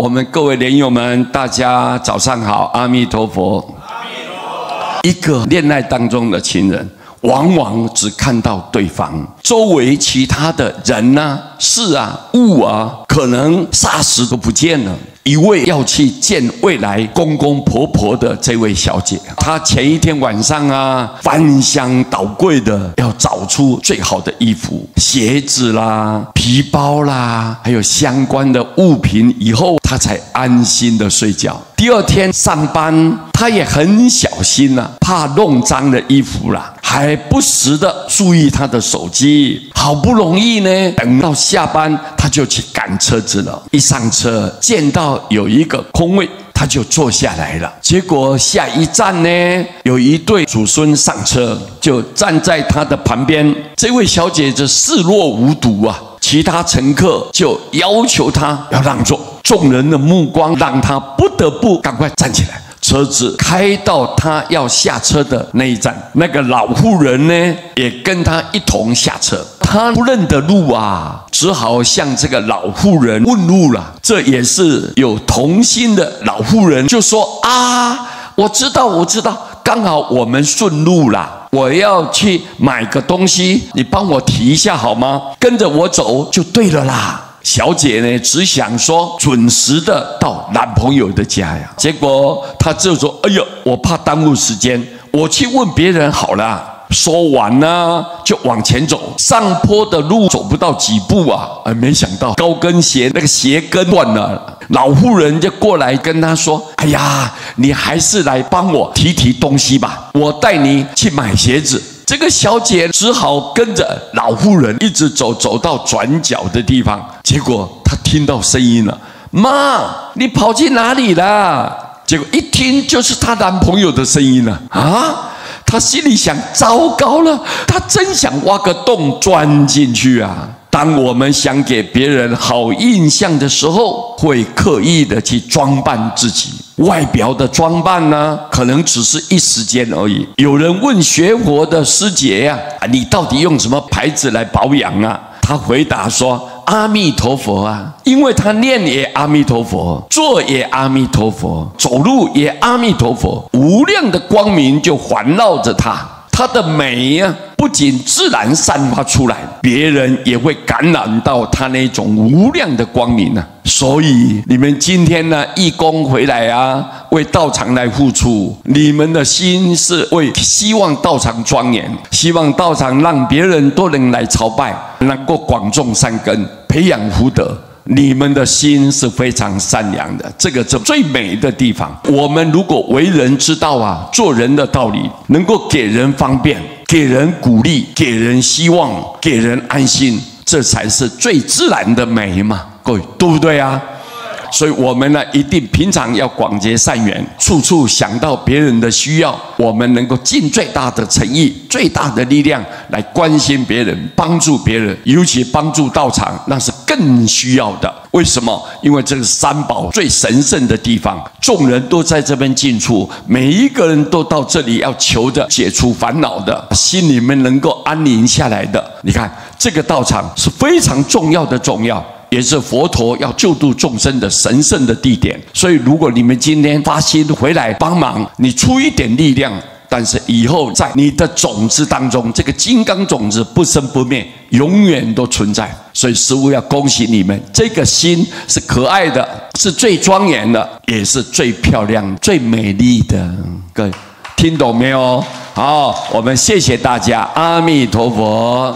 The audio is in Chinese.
我们各位莲友们，大家早上好，阿弥陀佛。阿弥陀佛。一个恋爱当中的情人，往往只看到对方，周围其他的人啊、事啊、物啊，可能霎时都不见了。一位要去见未来公公婆婆的这位小姐，她前一天晚上啊，翻箱倒柜的要找出最好的衣服、鞋子啦、皮包啦，还有相关的物品，以后她才安心的睡觉。第二天上班，她也很小心啊，怕弄脏了衣服啦，还不时的注意她的手机。好不容易呢，等到下班，她就去赶车子了。一上车，见到有一个空位，他就坐下来了。结果下一站呢，有一对祖孙上车，就站在他的旁边。这位小姐就视若无睹啊，其他乘客就要求她要让座，众人的目光让她不得不赶快站起来。车子开到他要下车的那一站，那个老妇人呢，也跟他一同下车。他不认得路啊，只好向这个老妇人问路了。这也是有同心的老妇人就说啊，我知道，刚好我们顺路啦，我要去买个东西，你帮我提一下好吗？跟着我走就对了啦。小姐呢，只想说准时的到男朋友的家呀，结果她就说：“哎呦，我怕耽误时间，我去问别人好了。”说完呢，就往前走。上坡的路走不到几步啊，没想到高跟鞋那个鞋跟断了。老妇人就过来跟他说：“哎呀，你还是来帮我提东西吧，我带你去买鞋子。”这个小姐只好跟着老妇人一直走到转角的地方，结果她听到声音了：“妈，你跑去哪里了？”结果一听就是她男朋友的声音了啊！她心里想：糟糕了，她真想挖个洞钻进去啊！当我们想给别人好印象的时候，会刻意的去装扮自己。外表的装扮呢，可能只是一时间而已。有人问学佛的师姐呀：“你到底用什么牌子来保养啊？”他回答说：“阿弥陀佛啊，因为他念也阿弥陀佛，做也阿弥陀佛，走路也阿弥陀佛，无量的光明就环绕着他。他的美啊，不仅自然散发出来，别人也会感染到他那种无量的光明啊。所以你们今天呢，义工回来啊，为道场来付出，你们的心是为希望道场庄严，希望道场让别人都能来朝拜，能够广种善根，培养福德。你们的心是非常善良的，这个是最美的地方。我们如果为人之道啊，做人的道理，能够给人方便，给人鼓励，给人希望，给人安心，这才是最自然的美嘛，各位对不对啊？所以我们呢，一定平常要广结善缘，处处想到别人的需要，我们能够尽最大的诚意、最大的力量来关心别人、帮助别人，尤其帮助道场，那是更需要的。为什么？因为这是三宝最神圣的地方，众人都在这边进出，每一个人都到这里要求着解除烦恼的，心里面能够安宁下来的。你看，这个道场是非常重要的重要。也是佛陀要救度众生的神圣的地点，所以如果你们今天发心回来帮忙，你出一点力量，但是以后在你的种子当中，这个金刚种子不生不灭，永远都存在。所以师父要恭喜你们，这个心是可爱的，是最庄严的，也是最漂亮、最美丽的。各位听懂没有？好，我们谢谢大家，阿弥陀佛。